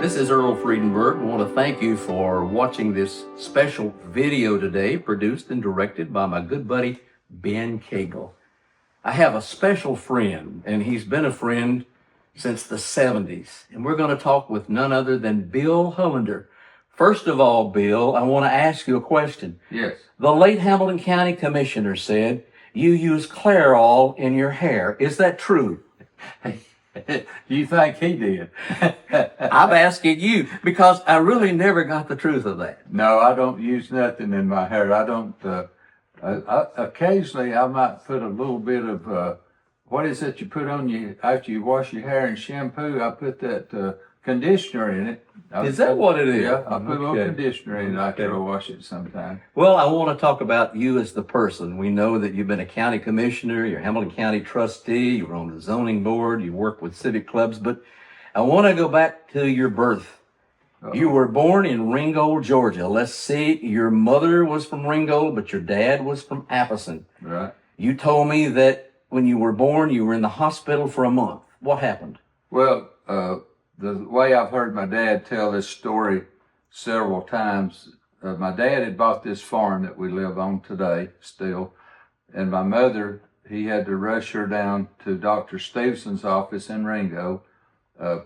This is Earl Freudenberg. I want to thank you for watching this special video today, produced and directed by my good buddy, Ben Cagle. I have a special friend, and he's been a friend since the 70s, and we're going to talk with none other than Bill Hullander. First of all, Bill, I want to ask you a question. Yes. The late Hamilton County Commissioner said you use Clairol in your hair. Is that true? You think he did? I'm asking you because I really never got the truth of that. No, I don't use nothing in my hair. I don't. Occasionally, I might put a little bit of what is it you put on you after you wash your hair and shampoo? I put that conditioner in it. Is that what it is? Yeah, I put a little conditioner in it after I wash it sometime. Well, I want to talk about you as the person. We know that you've been a county commissioner, you're a Hamilton County trustee, you were on the zoning board, you work with civic clubs, but I want to go back to your birth. You were born in Ringgold, Georgia. Let's see, your mother was from Ringgold, but your dad was from Apison. Right. You told me that when you were born, you were in the hospital for a month. What happened? Well, the way I've heard my dad tell this story several times, my dad had bought this farm that we live on today still, and my mother, he had to rush her down to Dr. Stevenson's office in Ringo.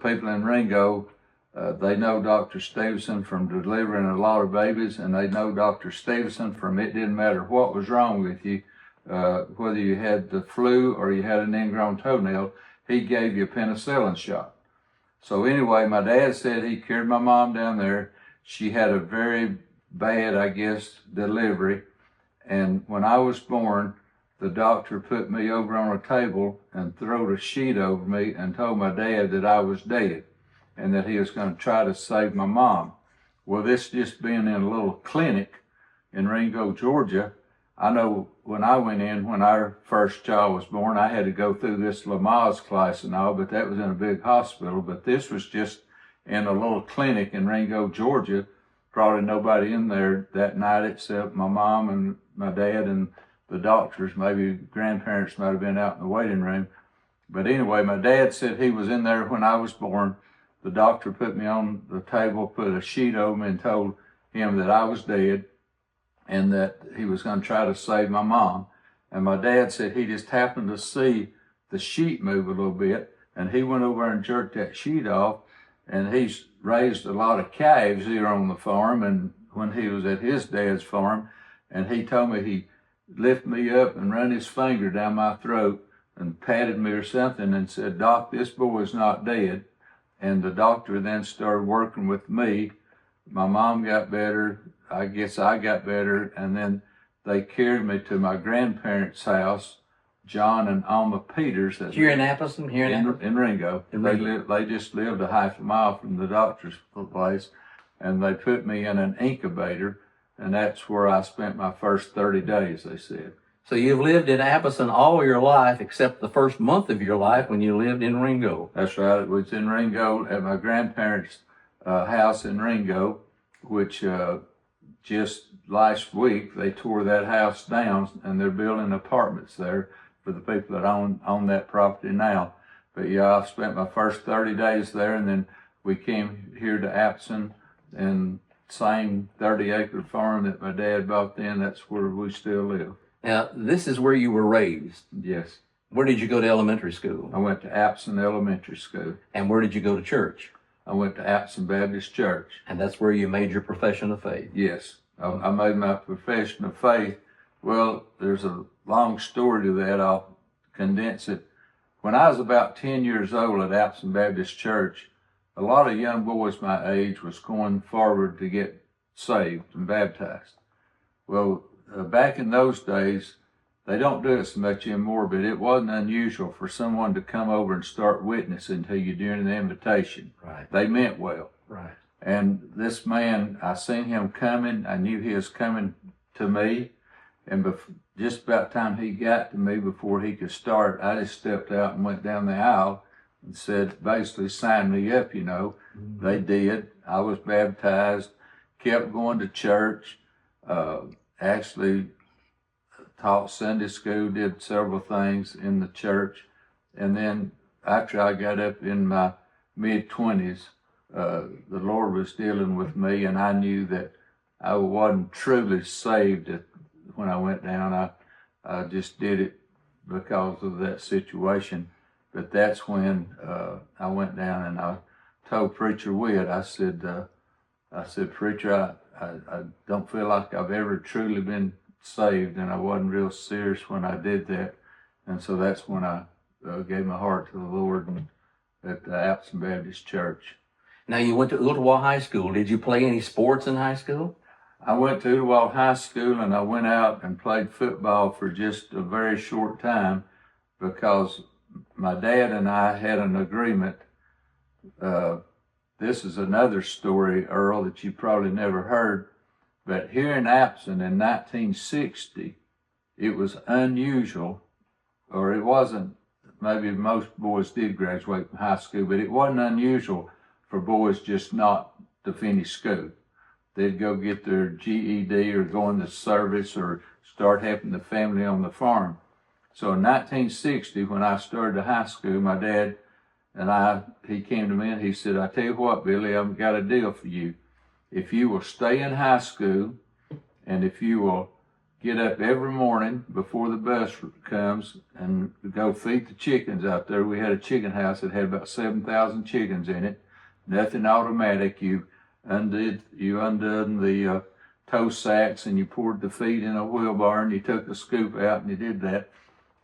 People in Ringo, they know Dr. Stevenson from delivering a lot of babies, and they know Dr. Stevenson from it didn't matter what was wrong with you, whether you had the flu or you had an ingrown toenail, he gave you a penicillin shot. So anyway, my dad said he carried my mom down there. She had a very bad, I guess, delivery. And when I was born, the doctor put me over on a table and threw a sheet over me and told my dad that I was dead and that he was going to try to save my mom. Well, this just being in a little clinic in Ringo, Georgia, I know when I went in, when our first child was born, I had to go through this Lamaze class and all, but that was in a big hospital. But this was just in a little clinic in Ringo, Georgia. Probably nobody in there that night except my mom and my dad and the doctors. Maybe grandparents might have been out in the waiting room. But anyway, my dad said he was in there when I was born. The doctor put me on the table, put a sheet over me and told him that I was dead, and that he was going to try to save my mom. And my dad said he just happened to see the sheet move a little bit, and he went over and jerked that sheet off, and he's raised a lot of calves here on the farm, and when he was at his dad's farm, and he told me he lifted me up and run his finger down my throat and patted me or something and said, "Doc, this boy's not dead." And the doctor then started working with me. My mom got better. I guess I got better, and then they carried me to my grandparents' house, John and Alma Peters. Here in Apison? Here in Ringo. They just lived a half a mile from the doctor's place, and they put me in an incubator, and that's where I spent my first 30 days, they said. So you've lived in Apison all your life except the first month of your life when you lived in Ringo. That's right. It was in Ringo at my grandparents' house in Ringo, which just last week they tore that house down and they're building apartments there for the people that own that property now. But yeah, I've spent my first 30 days there, and then we came here to Apison, and same 30-acre farm that my dad bought then, that's where we still live. Now, this is where you were raised. Yes. Where did you go to elementary school? I went to Apison Elementary School. And where did you go to church? I went to Apison Baptist Church. And that's where you made your profession of faith? Yes. I made my profession of faith. Well, there's a long story to that. I'll condense it. When I was about 10 years old at Apison Baptist Church, a lot of young boys my age was going forward to get saved and baptized. Well, back in those days, they don't do it so much anymore, but it wasn't unusual for someone to come over and start witnessing to you during the invitation. Right. They meant well. Right. And this man, I seen him coming. I knew he was coming to me. And just about time he got to me, before he could start, I just stepped out and went down the aisle and said, basically, sign me up, you know. Mm-hmm. They did. I was baptized, kept going to church, actually taught Sunday school, did several things in the church. And then after I got up in my mid-20s, the Lord was dealing with me, and I knew that I wasn't truly saved when I went down. I just did it because of that situation. But that's when I went down, and I told Preacher Witt, I said, Preacher, I don't feel like I've ever truly been saved, and I wasn't real serious when I did that. And so that's when I gave my heart to the Lord at the Apison Baptist Church. Now, you went to Ooltewah High School. Did you play any sports in high school? I went to Ooltewah High School, and I went out and played football for just a very short time because my dad and I had an agreement. This is another story, Earl, that you probably never heard. But here in Apison in 1960, it was unusual, or it wasn't, maybe most boys did graduate from high school, but it wasn't unusual for boys just not to finish school. They'd go get their GED or go into service or start helping the family on the farm. So in 1960, when I started high school, my dad and he came to me and he said, I tell you what, Billy, I've got a deal for you. If you will stay in high school and if you will get up every morning before the bus comes and go feed the chickens out there. We had a chicken house that had about 7,000 chickens in it. Nothing automatic. You undid the tow sacks and you poured the feed in a wheelbarrow and you took the scoop out and you did that.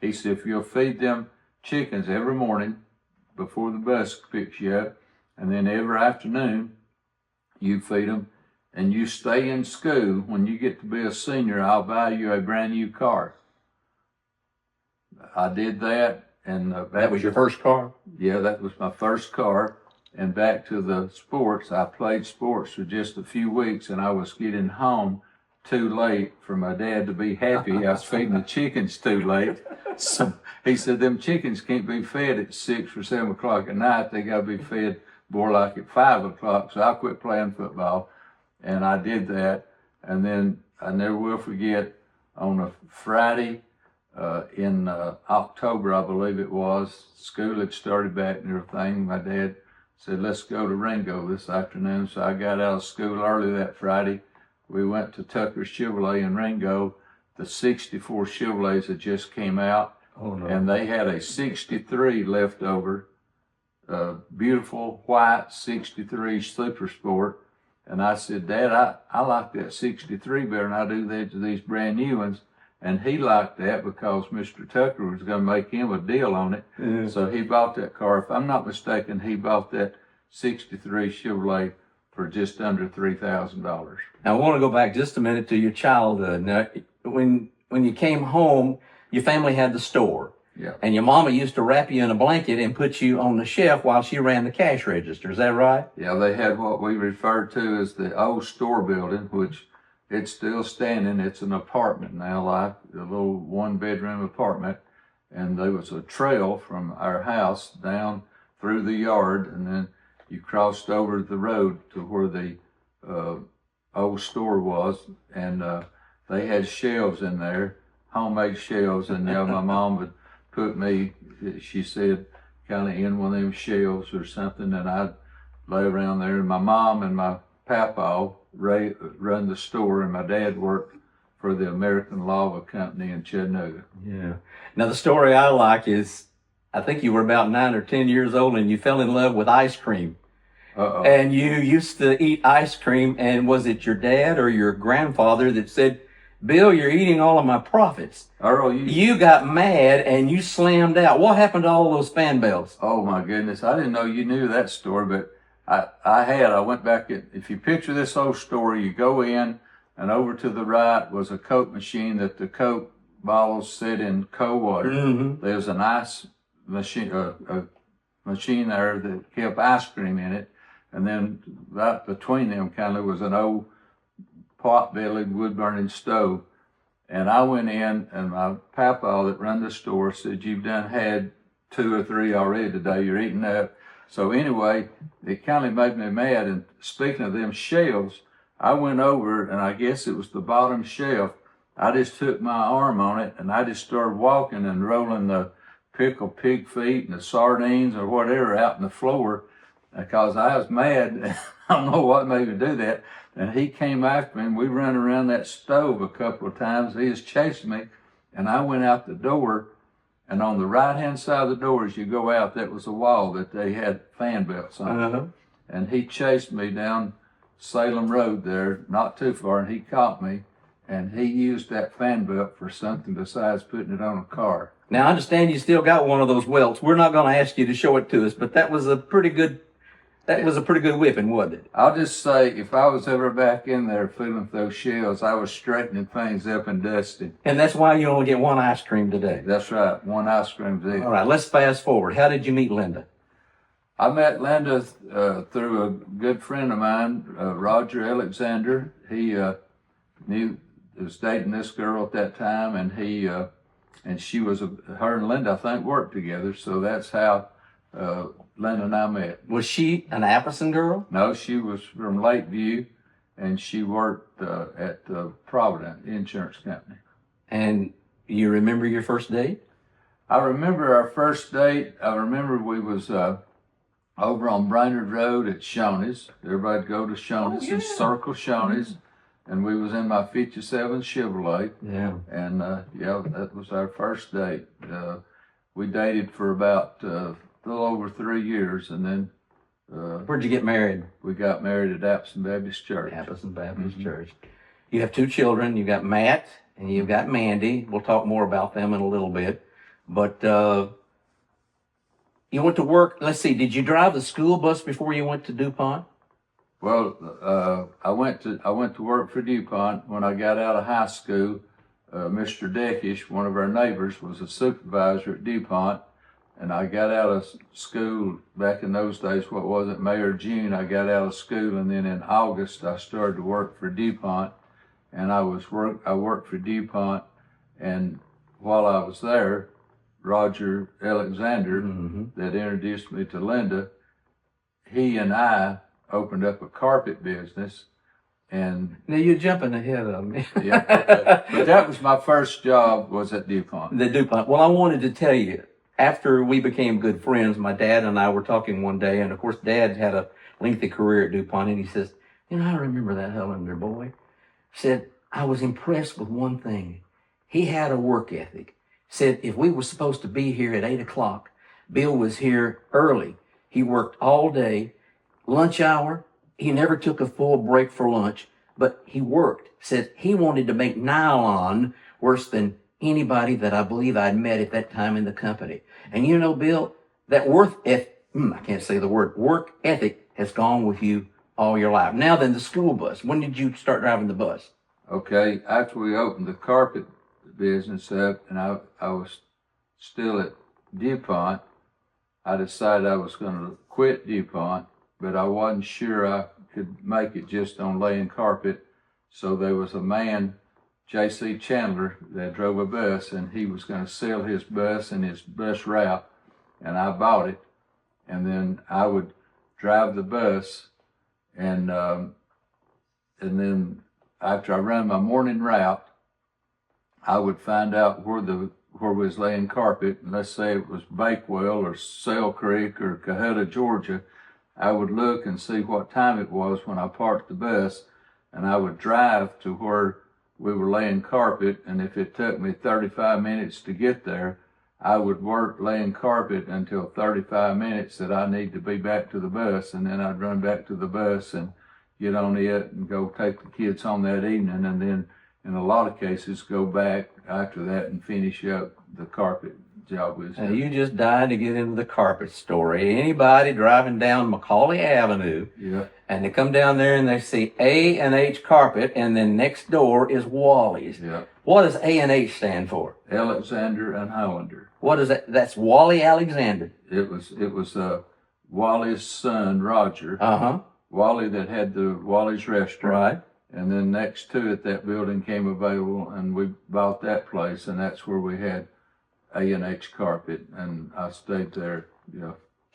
He said, if you'll feed them chickens every morning before the bus picks you up, and then every afternoon you feed them, and you stay in school, when you get to be a senior, I'll buy you a brand new car. I did that, and that was your first car? Yeah, that was my first car. And back to the sports, I played sports for just a few weeks, and I was getting home too late for my dad to be happy. I was feeding the chickens too late. So he said, them chickens can't be fed at 6 or 7 o'clock at night. They got to be fed more like at 5 o'clock. So I quit playing football, and I did that. And then I never will forget, on a Friday in October, I believe it was, school had started back and everything. My dad said, let's go to Ringo this afternoon. So I got out of school early that Friday. We went to Tucker's Chevrolet in Ringo. The 64 Chevrolets that just came out. Oh, no. And they had a 63 left over, beautiful white 63 Super Sport. And I said, Dad, I like that 63 better than I do these brand new ones. And he liked that because Mr. Tucker was going to make him a deal on it. Yeah. So he bought that car. If I'm not mistaken, he bought that 63 Chevrolet for just under $3,000. Now, I want to go back just a minute to your childhood. Now, when you came home, your family had the store. Yeah. And your mama used to wrap you in a blanket and put you on the shelf while she ran the cash register. Is that right? Yeah, they had what we refer to as the old store building, which it's still standing. It's an apartment now, like a little 1-bedroom apartment. And there was a trail from our house down through the yard, and then you crossed over the road to where the old store was, and they had shelves in there, homemade shelves, and yeah, my mom would put me, she said, kind of in one of them shelves or something, and I'd lay around there. And my mom and my papa run the store, and my dad worked for the American Lava Company in Chattanooga. Yeah. Now, the story I like is, I think you were about 9 or 10 years old, and you fell in love with ice cream. Uh-oh. And you used to eat ice cream, and was it your dad or your grandfather that said, Bill, you're eating all of my profits? Earl, you got mad and you slammed out. What happened to all those fan bells? Oh my goodness, I didn't know you knew that story, but I went back, if you picture this whole story, you go in, and over to the right was a Coke machine that the Coke bottles sit in cold water. Mm-hmm. There's an ice machine, a machine there that kept ice cream in it. And then right between them kind of was an old pot-bellied wood-burning stove. And I went in, and my papa that run the store said, you've done had 2 or 3 already today, you're eating up. So anyway, it kind of made me mad. And speaking of them shelves, I went over, and I guess it was the bottom shelf. I just took my arm on it, and I just started walking and rolling the pickled pig feet and the sardines or whatever out on the floor. because I was mad. I don't know what made me do that. And he came after me, and we ran around that stove a couple of times. He was chasing me, and I went out the door. And on the right-hand side of the door, as you go out, that was a wall that they had fan belts on. Uh-huh. And he chased me down Salem Road there, not too far, and he caught me. And he used that fan belt for something besides putting it on a car. Now, I understand you still got one of those welts. We're not going to ask you to show it to us, but that was a pretty good whipping, wasn't it? I'll just say, if I was ever back in there feeling those shells, I was straightening things up and dusting. And that's why you only get one ice cream today. That's right, one ice cream deal. All right, let's fast forward. How did you meet Linda? I met Linda through a good friend of mine, Roger Alexander. He was dating this girl at that time, and and she was her and Linda, I think, worked together. So that's how Linda and I met. Was she an Apison girl? No, she was from Lakeview, and she worked at Provident Insurance Company. And you remember your first date? I remember our first date. I remember we was over on Brainerd Road at Shoney's. Everybody'd go to Shoney's and circle Shoney's. And we was in my 57 Chevrolet. Yeah. And that was our first date. We dated for about a little over 3 years, and then where'd you get married? We got married at Apison Baptist Church. Apison Baptist Church. You have 2 children. You got Matt and you've got Mandy. We'll talk more about them in a little bit. But you went to work. Let's see. Did you drive the school bus before you went to DuPont? Well, I went to work for DuPont when I got out of high school. Mr. Deckish, one of our neighbors, was a supervisor at DuPont, and I got out of school back in those days. What was it, May or June? I got out of school, and then in August I started to work for DuPont, and I worked for DuPont, and while I was there, Roger Alexander, that introduced me to Linda, he and I opened up a carpet business. And now you're jumping ahead of me. Yeah, but that was my first job, was at DuPont. The DuPont. Well, I wanted to tell you, after we became good friends, my dad and I were talking one day, and of course Dad had a lengthy career at DuPont, and he says, I remember that Hullander boy. Said, I was impressed with one thing. He had a work ethic. Said, if we were supposed to be here at 8 o'clock, Bill was here early. He worked all day. Lunch hour, he never took a full break for lunch, but he worked. Said he wanted to make nylon worse than anybody that I believe I'd met at that time in the company. And Bill, that work ethic has gone with you all your life. Now then, the school bus. When did you start driving the bus? Okay, after we opened the carpet business up, and I was still at DuPont, I decided I was going to quit DuPont, but I wasn't sure I could make it just on laying carpet. So there was a man, J.C. Chandler, that drove a bus, and he was going to sell his bus and his bus route, and I bought it. And then I would drive the bus, and then after I ran my morning route, I would find out where we was laying carpet, and let's say it was Bakewell or Sale Creek or Cahutta, Georgia. I would look and see what time it was when I parked the bus, and I would drive to where we were laying carpet, and if it took me 35 minutes to get there, I would work laying carpet until 35 minutes that I need to be back to the bus, and then I'd run back to the bus and get on it and go take the kids home that evening, and then in a lot of cases go back after that and finish up the carpet job. Now, you just died to get into the carpet story. Anybody driving down Macaulay Avenue, and they come down there and they see A&H Carpet, and then next door is Wally's. Yeah. What does A&H stand for? Alexander and Hullander. What is that? That's Wally Alexander. It was Wally's son, Roger. Wally that had the Wally's restaurant. Right. And then next to it, that building came available, and we bought that place, and that's where we had A&H Carpet, and I stayed there.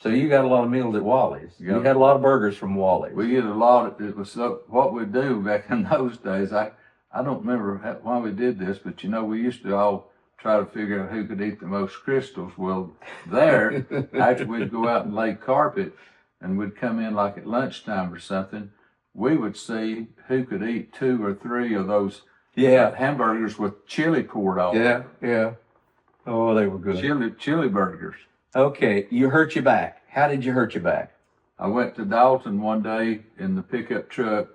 So you got a lot of meals at Wally's. You had a lot of burgers from Wally's. We get a lot. It was what we do back in those days. I don't remember why we did this, but we used to all try to figure out who could eat the most crystals. Well, there, after we'd go out and lay carpet, and we'd come in like at lunchtime or something, we would see who could eat 2 or 3 of those hamburgers with chili poured on them. Yeah. Oh, they were good. Chili burgers. Okay, you hurt your back. How did you hurt your back? I went to Dalton one day in the pickup truck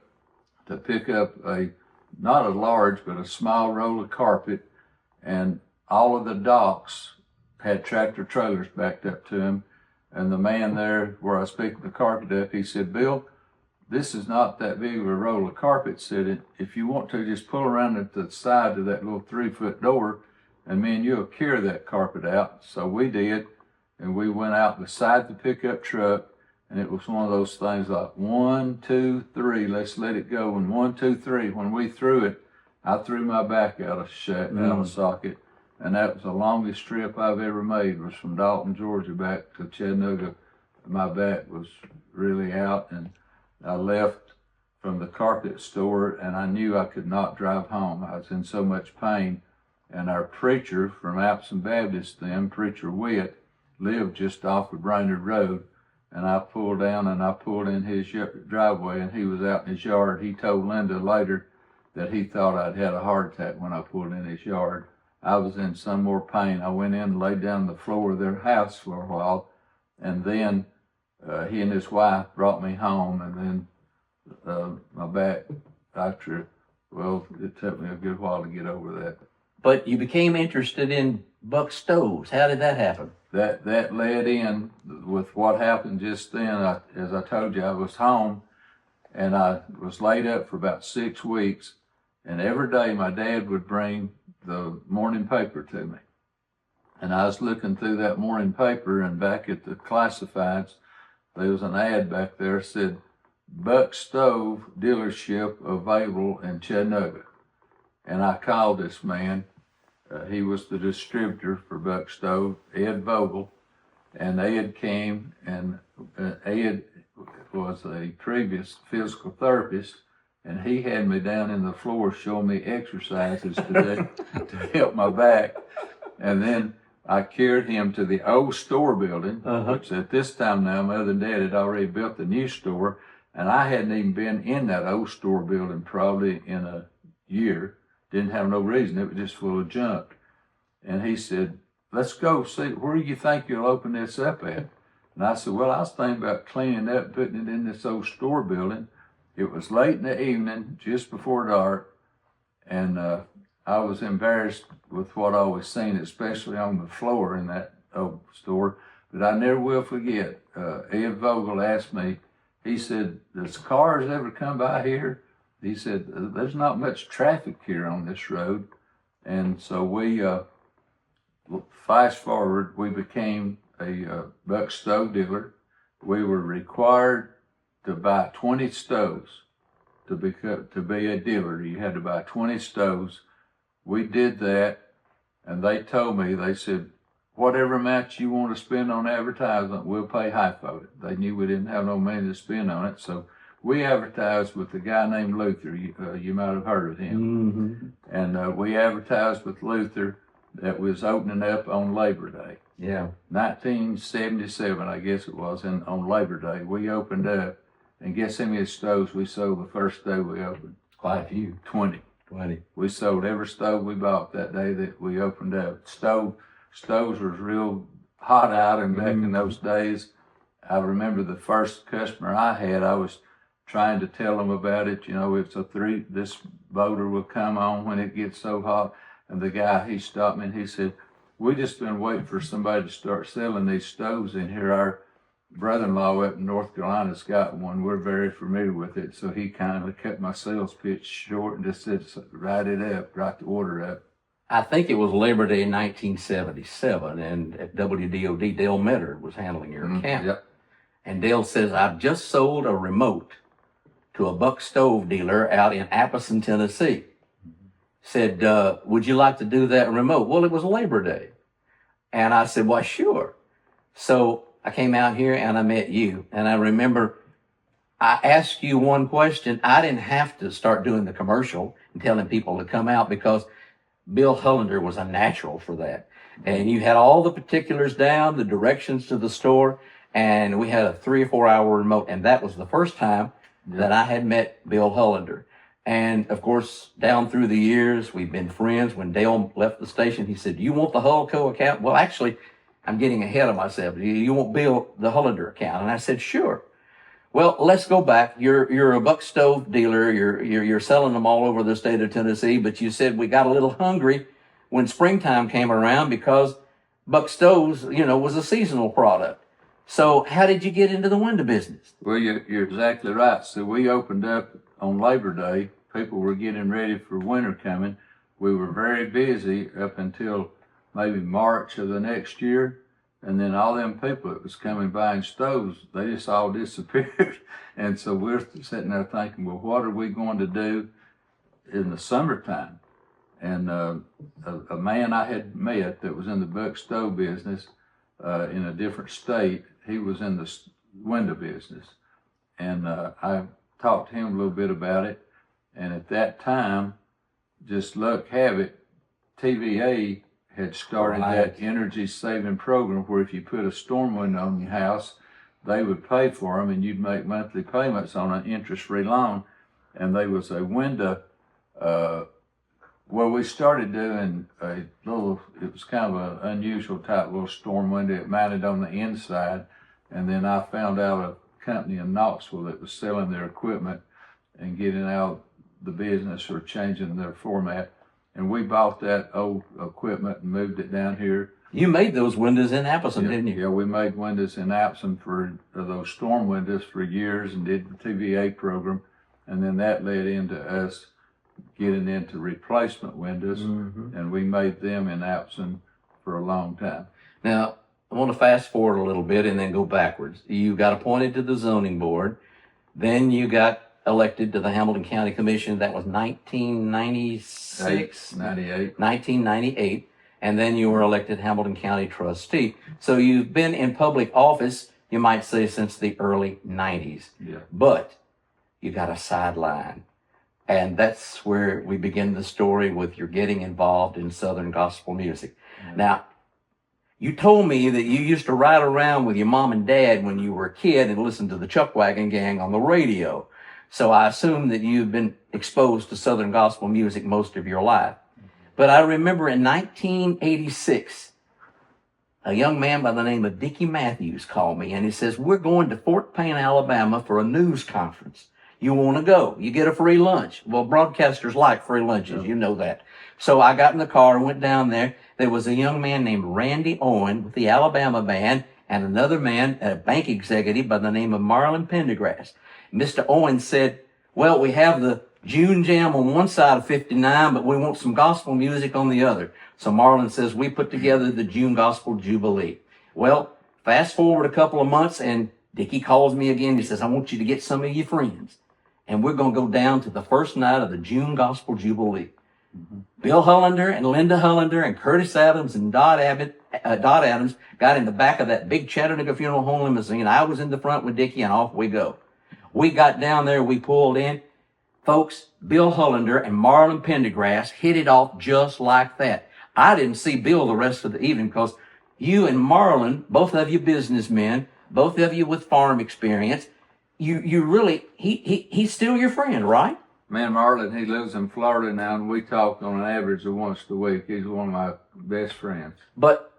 to pick up not a large, but a small roll of carpet, and all of the docks had tractor trailers backed up to them. And the man there where I was picking the carpet up, he said, "Bill, this is not that big of a roll of carpet," said, "if you want to, just pull around at the side of that little 3-foot door, and me and you'll carry that carpet out." So we did, and we went out beside the pickup truck, and it was one of those things like 1, 2, 3, let's let it go. And 1, 2, 3, when we threw it, I threw my back out of socket, and that was the longest trip I've ever made. Was from Dalton, Georgia, back to Chattanooga. My back was really out, and I left from the carpet store, and I knew I could not drive home. I was in so much pain, and our preacher from Apison Baptist then, Preacher Witt, lived just off of Brainerd Road, and I pulled down and I pulled in his driveway, and he was out in his yard. He told Linda later that he thought I'd had a heart attack when I pulled in his yard. I was in some more pain. I went in and laid down on the floor of their house for a while, and then he and his wife brought me home, and then my back, it took me a good while to get over that. But you became interested in buck stoves. How did that happen? That led in with what happened just then. As I told you, I was home, and I was laid up for about 6 weeks, and every day my dad would bring the morning paper to me. And I was looking through that morning paper, and back at the classifieds, there was an ad back there that said, "Buck Stove dealership available in Chattanooga." And I called this man. He was the distributor for Buck Stove, Ed Vogel. And Ed came, and Ed was a previous physical therapist, and he had me down in the floor showing me exercises to do to help my back. And then I carried him to the old store building, which at this time now, Mother and Dad had already built the new store, and I hadn't even been in that old store building probably in a year. Didn't have no reason, it was just full of junk. And he said, "Let's go see, where do you think you'll open this up at?" And I said, "Well, I was thinking about cleaning up, putting it in this old store building." It was late in the evening, just before dark, and I was embarrassed with what I was seeing, especially on the floor in that old store. But I never will forget, Ed Vogel asked me, he said, "Does cars ever come by here?" He said, "There's not much traffic here on this road." And so we, fast forward, we became a Buck Stove dealer. We were required to buy 20 stoves to be a dealer. You had to buy 20 stoves. We did that, and they told me, they said, "Whatever amount you want to spend on advertisement, we'll pay half of it." They knew we didn't have no money to spend on it, so we advertised with a guy named Luther. You might have heard of him. And we advertised with Luther that was opening up on Labor Day. Yeah. 1977, I guess it was, on Labor Day. We opened up, and guess how many stoves we sold the first day we opened? Quite a few. 20. 20. We sold every stove we bought that day that we opened up. Stoves was real hot out, and back in those days, I remember the first customer I had, I was trying to tell them about it. You know, it's this motor will come on when it gets so hot. And the guy, he stopped me and he said, "We just been waiting for somebody to start selling these stoves in here. Our brother-in-law up in North Carolina's got one. We're very familiar with it." So he kindly cut my sales pitch short and just said, "Write the order up." I think it was Labor Day in 1977, and at WDOD, Dale Metter was handling your account. Yep. And Dale says, "I've just sold a remote to a Buck Stove dealer out in Apison, Tennessee." Said, "Would you like to do that remote?" Well, it was Labor Day. And I said, "Well, sure." So I came out here and I met you. And I remember I asked you one question. I didn't have to start doing the commercial and telling people to come out because Bill Hullander was a natural for that. And you had all the particulars down, the directions to the store. and we had a 3 or 4 hour remote, and that was the first time that I had met Bill Hullander. And of course, down through the years, we've been friends. When Dale left the station, he said, "You want the Hullco account?" Well, actually, I'm getting ahead of myself. You want Bill, the Hullander account? And I said, "Sure." Well, let's go back. You're a buck stove dealer. You're selling them all over the state of Tennessee, but you said we got a little hungry when springtime came around because buck stoves, was a seasonal product. So how did you get into the window business? Well, you're exactly right. So we opened up on Labor Day. People were getting ready for winter coming. We were very busy up until maybe March of the next year. And then all them people that was coming buying stoves, they just all disappeared. And so we're sitting there thinking, well, what are we going to do in the summertime? And a man I had met that was in the buck stove business in a different state, he was in the window business. And I talked to him a little bit about it. And at that time, just luck have it, TVA had started that energy saving program where if you put a storm window on your house, they would pay for them and you'd make monthly payments on an interest-free loan. And there was a window, we started doing a little, it was kind of an unusual type little storm window. It mounted on the inside. And then I found out a company in Knoxville that was selling their equipment and getting out the business or changing their format. And we bought that old equipment and moved it down here. You made those windows in Apison, didn't you? Yeah, we made windows in Apison for those storm windows for years and did the TVA program. And then that led into us getting into replacement windows. And we made them in Apison for a long time. Now, I want to fast forward a little bit and then go backwards. You got appointed to the zoning board. Then you got elected to the Hamilton County Commission. That was 1996? 1998. And then you were elected Hamilton County Trustee. So you've been in public office, you might say, since the early 90s. Yeah. But you got a sideline. And that's where we begin the story with your getting involved in Southern gospel music. Yeah. Now, you told me that you used to ride around with your mom and dad when you were a kid and listen to the Chuckwagon Gang on the radio. So I assume that you've been exposed to Southern gospel music most of your life. But I remember in 1986, a young man by the name of Dickie Matthews called me and he says, "We're going to Fort Payne, Alabama for a news conference. You want to go? You get a free lunch." Well, broadcasters like free lunches, you know that. So I got in the car and went down there. There was a young man named Randy Owen with the Alabama band and another man, a bank executive by the name of Marlon Pendergrass. Mr. Owen said, "Well, we have the June Jam on one side of 59, but we want some gospel music on the other." So Marlon says, we put together the June Gospel Jubilee. Well, fast forward a couple of months and Dickie calls me again. He says, "I want you to get some of your friends and we're going to go down to the first night of the June Gospel Jubilee." Bill Hullander and Linda Hullander and Curtis Adams and Dot Adams got in the back of that big Chattanooga Funeral Home limousine. I was in the front with Dickie and off we go. We got down there, we pulled in. Folks, Bill Hullander and Marlon Pendergrass hit it off just like that. I didn't see Bill the rest of the evening because you and Marlon, both of you businessmen, both of you with farm experience, you really, he's still your friend, right? Man, Marlon, he lives in Florida now, and we talk on an average of once a week. He's one of my best friends. But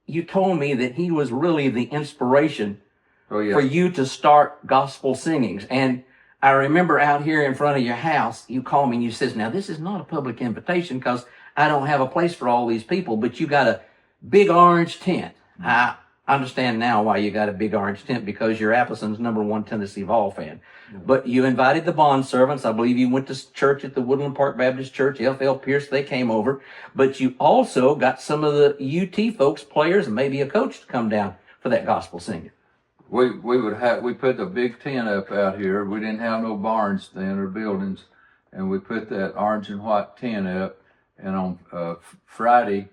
you told me that he was really the inspiration for you to start gospel singings. And I remember out here in front of your house, you called me and you says, "Now, this is not a public invitation because I don't have a place for all these people, but you got a big orange tent." I understand now why you got a big orange tent, because you're Apison's #1 Tennessee Vol fan. But you invited the bond servants. I believe you went to church at the Woodland Park Baptist Church, F.L. Pierce, they came over. But you also got some of the UT folks, players, and maybe a coach to come down for that gospel singing. We put a big tent up out here. We didn't have no barns then or buildings. And we put that orange and white tent up. And on Friday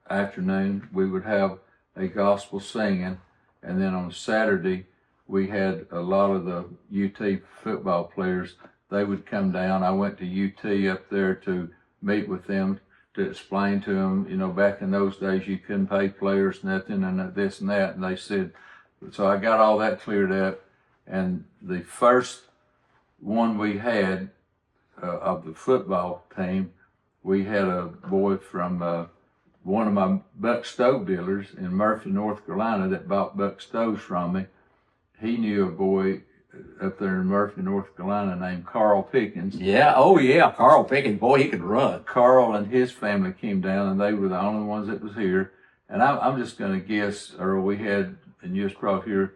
afternoon, we would have a gospel singing. And then on Saturday, we had a lot of the UT football players. They would come down. I went to UT up there to meet with them, to explain to them, back in those days, you couldn't pay players nothing and this and that. And they said, So I got all that cleared up, and the first one we had of the football team, we had a boy from one of my buck stove dealers in Murphy, North Carolina, that bought buck stoves from me. He knew a boy up there in Murphy, North Carolina, named Carl Pickens. Yeah, oh yeah, Carl Pickens, boy, he could run. Carl and his family came down, and they were the only ones that was here. And I'm just going to guess, Earl, we had, and you was probably here,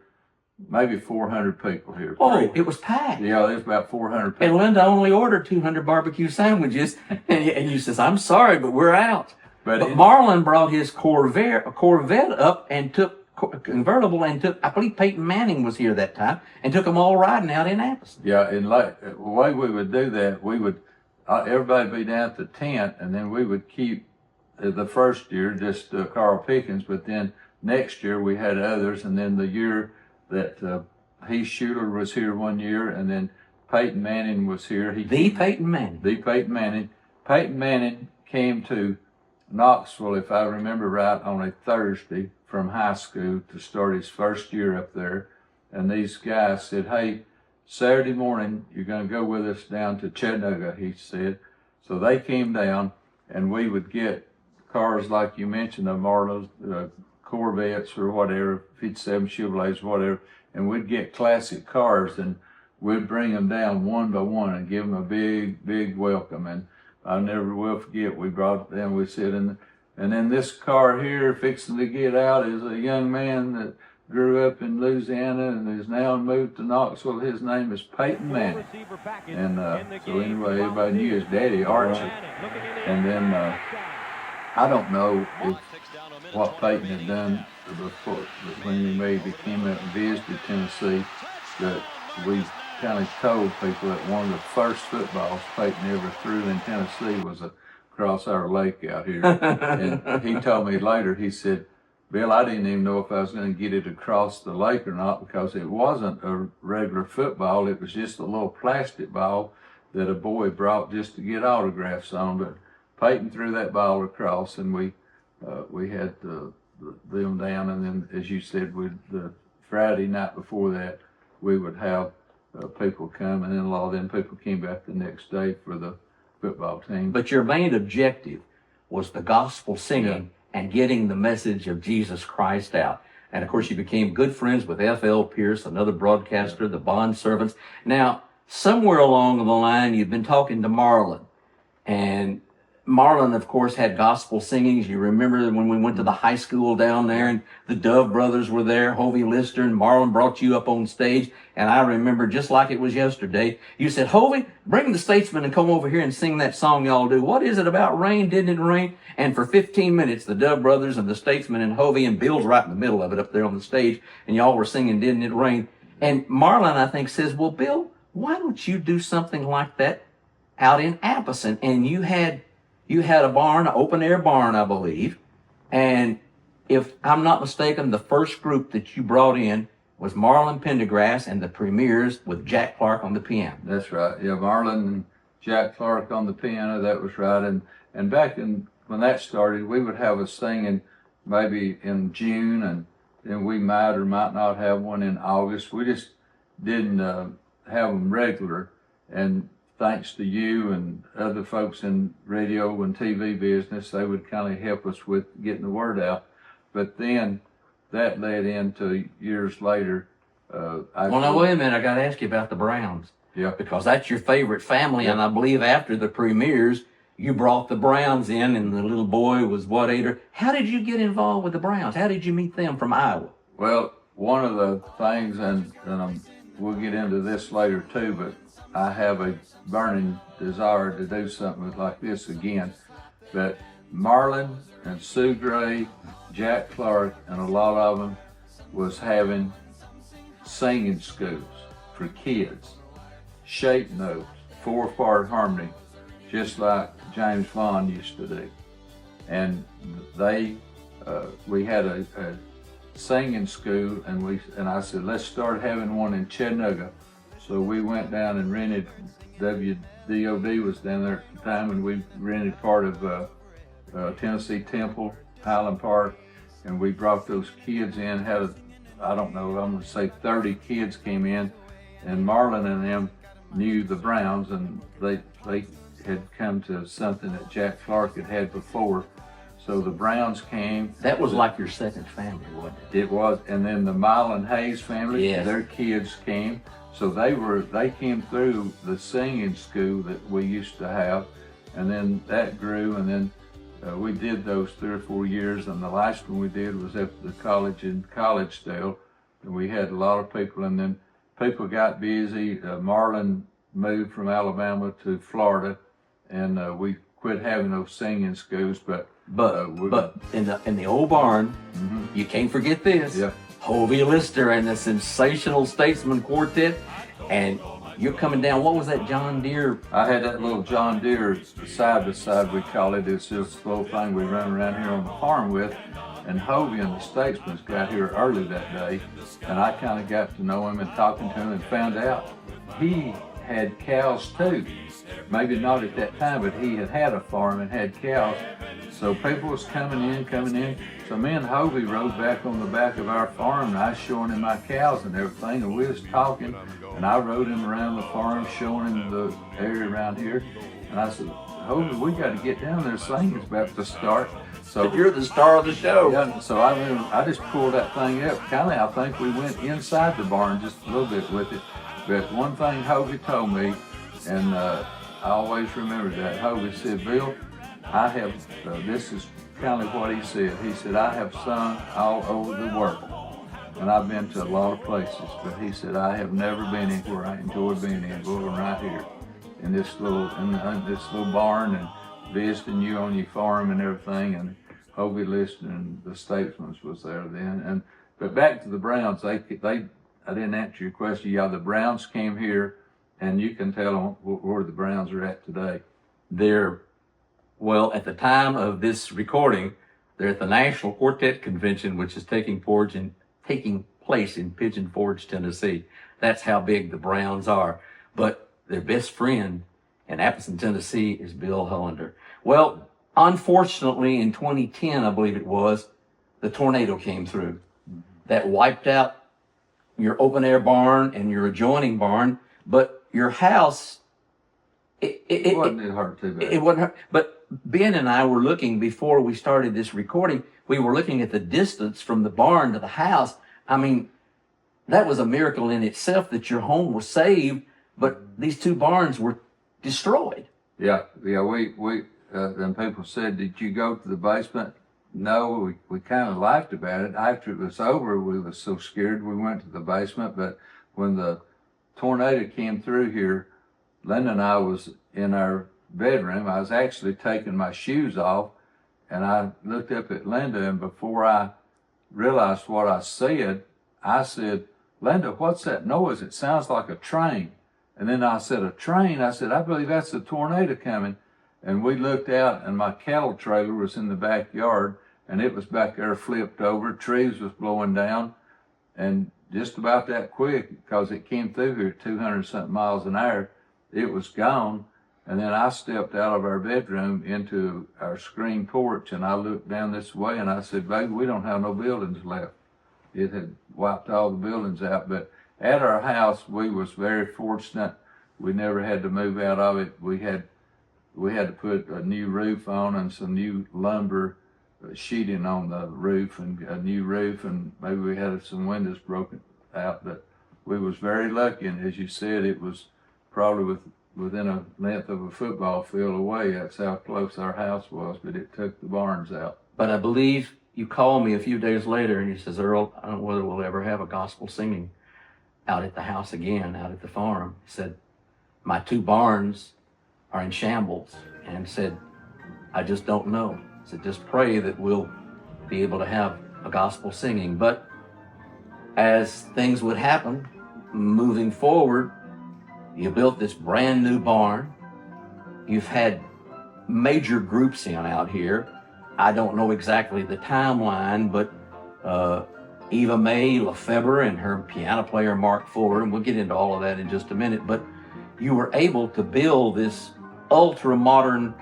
maybe 400 people here. Oh, it was packed. Yeah, there's about 400 people. And Linda only ordered 200 barbecue sandwiches, and you says, I'm sorry, but we're out. But Marlon brought his Corvette up and took convertible and took, I believe Peyton Manning was here that time, and took them all riding out in Apison. Yeah, and like the way we would do that, we would everybody be down at the tent, and then we would keep the first year just Carl Pickens, but then next year we had others, and then the year that Heath Schuler was here one year, and then Peyton Manning was here. The Peyton Manning. The Peyton Manning. Peyton Manning came to Knoxville, if I remember right, on a Thursday from high school to start his first year up there. And these guys said, hey, Saturday morning, you're going to go with us down to Chattanooga, he said. So they came down, and we would get cars like you mentioned, the Marlows, Corvettes or whatever, 57 Chevrolets, whatever, and we'd get classic cars, and we'd bring them down one by one and give them a big, big welcome. And I never will forget, we brought it down, we said, and then this car here fixing to get out is a young man that grew up in Louisiana and is now moved to Knoxville. His name is Peyton Manning. And so anyway, everybody knew his daddy, Archie. And then I don't know what Peyton had done before, when he came up and visited Tennessee, that we kind of told people that one of the first footballs Peyton ever threw in Tennessee was across our lake out here. And he told me later, he said, Bill, I didn't even know if I was going to get it across the lake or not, because it wasn't a regular football. It was just a little plastic ball that a boy brought just to get autographs on. But Peyton threw that ball across, and we had them down. And then, as you said, the Friday night before that, we would have people come, and then a lot of them people came back the next day for the football team. But your main objective was the gospel singing and getting the message of Jesus Christ out. And of course, you became good friends with F.L. Pierce, another broadcaster, the Bond Servants. Now, somewhere along the line, you've been talking to Marlon. And Marlon, of course, had gospel singings. You remember when we went to the high school down there, and the Dove brothers were there, Hovey Lister, and Marlon brought you up on stage. And I remember, just like it was yesterday, you said, Hovey, bring the Statesman and come over here and sing that song y'all do. What is it about rain? Didn't it rain? And for 15 minutes, the Dove brothers and the Statesman and Hovey, and Bill's right in the middle of it up there on the stage, and y'all were singing Didn't It Rain? And Marlon, I think, says, well, Bill, why don't you do something like that out in Apison? And you had a barn, an open-air barn, I believe. And if I'm not mistaken, the first group that you brought in was Marlon Pendergrass and the Premiers with Jack Clark on the piano. That's right. Yeah, Marlon and Jack Clark on the piano, that was right. And back when that started, we would have a singing maybe in June, and then we might or might not have one in August. We just didn't have them regular. And thanks to you and other folks in radio and TV business, they would kind of help us with getting the word out. But then that led into years later. Well, now, wait a minute. I got to ask you about the Browns. Yeah. Because that's your favorite family, and I believe after the Premiers, you brought the Browns in, and the little boy was, what, 8 or... How did you get involved with the Browns? How did you meet them from Iowa? Well, one of the things, and we'll get into this later too, but I have a burning desire to do something like this again. But Marlon and Sue Gray, Jack Clark, and a lot of them was having singing schools for kids, shape notes, 4-part harmony, just like James Vaughn used to do. And we had a singing school, and I said, let's start having one in Chattanooga. So we went down and rented, WDOD was down there at the time, and we rented part of Tennessee Temple, Highland Park, and we brought those kids in, had I don't know, I'm gonna say 30 kids came in, and Marlon and them knew the Browns, and they had come to something that Jack Clark had before. So the Browns came. That was like your second family, wasn't it? It was, and then the Mylan Hayes family, Yes. their kids came. So they came through the singing school that we used to have, and then that grew, and then we did those 3 or 4 years, and the last one we did was at the college in Collegedale, and we had a lot of people, and then people got busy. Marlon moved from Alabama to Florida, and we quit having those singing schools, but in the old barn, you can't forget this. Yeah. Hovey Lister and the Sensational Statesman Quartet, and you're coming down. What was that John Deere? I had that little John Deere side by side, we call it. It's just a little thing we run around here on the farm with. And Hovey and the Statesmen got here early that day, and I kind of got to know him and talking to him and found out he had cows too. Maybe not at that time, but he had a farm and had cows. So people was coming in. So me and Hovey rode back on the back of our farm, and I was showing him my cows and everything, and we was talking, and I rode him around the farm, showing him the area around here. And I said, Hovey, we got to get down there, singing's about to start. So You're the star of the show. yeah, so I just pulled that thing up. Kind of, I think we went inside the barn just a little bit with it. But one thing Hovey told me, and I always remember that, Hovey said, Bill, I have, this is kind of what he said. He said, I have sung all over the world, and I've been to a lot of places, but he said, I have never been anywhere I enjoy being in, going right here in this little barn, and visiting you on your farm and everything. And Hovey Lister and the Statesmen was there then. But back to the Browns, I didn't answer your question. Yeah, the Browns came here, and you can tell where the Browns are at today. Well, at the time of this recording, they're at the National Quartet Convention, which is taking place in Pigeon Forge, Tennessee. That's how big the Browns are. But their best friend in Apison, Tennessee is Bill Hullander. Well, unfortunately, in 2010, I believe it was, the tornado came through. That wiped out your open air barn and your adjoining barn, but your house, It wasn't hurt too bad. It wasn't hurt. But Ben and I were looking, before we started this recording, we were looking at the distance from the barn to the house. I mean, that was a miracle in itself that your home was saved, but these two barns were destroyed. Yeah. We then people said, did you go to the basement? No, we kind of laughed about it. After it was over, we were so scared we went to the basement. But when the tornado came through here, Linda and I was in our bedroom. I was actually taking my shoes off, and I looked up at Linda, and before I realized what I said, Linda, what's that noise? It sounds like a train. And then I said, a train? I said, I believe that's a tornado coming. And we looked out, and my cattle trailer was in the backyard, and it was back there flipped over. Trees was blowing down, and just about that quick, because it came through here at 200-something miles an hour, it was gone. And then I stepped out of our bedroom into our screen porch, and I looked down this way, and I said, baby, we don't have no buildings left. It had wiped all the buildings out. But at our house, we was very fortunate. We never had to move out of it. We had to put a new roof on and some new lumber sheeting on the roof, and a new roof, and maybe we had some windows broken out. But we was very lucky, and as you said, it was probably within a length of a football field away. That's how close our house was, but it took the barns out. But I believe you called me a few days later, and you says, Earl, I don't know whether we'll ever have a gospel singing out at the house again, out at the farm. He said, my two barns are in shambles, and said, I just don't know. He said, just pray that we'll be able to have a gospel singing. But as things would happen, moving forward, you built this brand new barn. You've had major groups in out here. I don't know exactly the timeline, but Eva Mae Lefebvre and her piano player Mark Fuller, and we'll get into all of that in just a minute, but you were able to build this ultra-modern,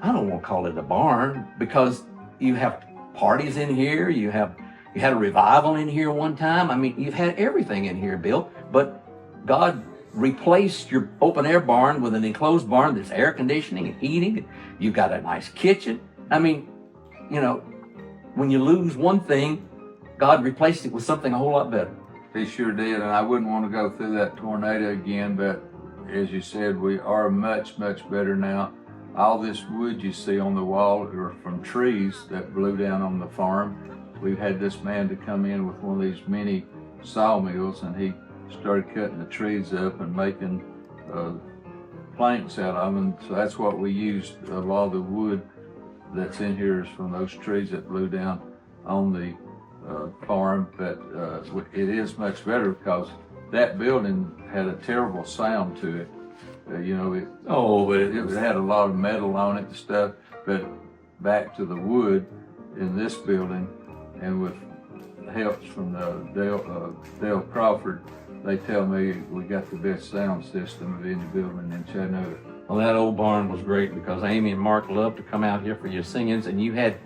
I don't want to call it a barn, because you have parties in here, you have You had a revival in here one time. I mean, you've had everything in here, Bill. But God replaced your open air barn with an enclosed barn that's air conditioning and heating. You've got a nice kitchen. I mean, you know, when you lose one thing, God replaced it with something a whole lot better. He sure did, and I wouldn't want to go through that tornado again, but as you said, we are much, much better now. All this wood you see on the wall are from trees that blew down on the farm. We've had this man to come in with one of these mini sawmills, and he started cutting the trees up and making planks out of them. So that's what we used. A lot of the wood that's in here is from those trees that blew down on the farm. But it is much better because that building had a terrible sound to it. You know, it had a lot of metal on it and stuff. But back to the wood in this building, and with helps from Dale Crawford, they tell me we got the best sound system of any building in Chattanooga. Well, that old barn was great because Amy and Mark loved to come out here for your singings, and you had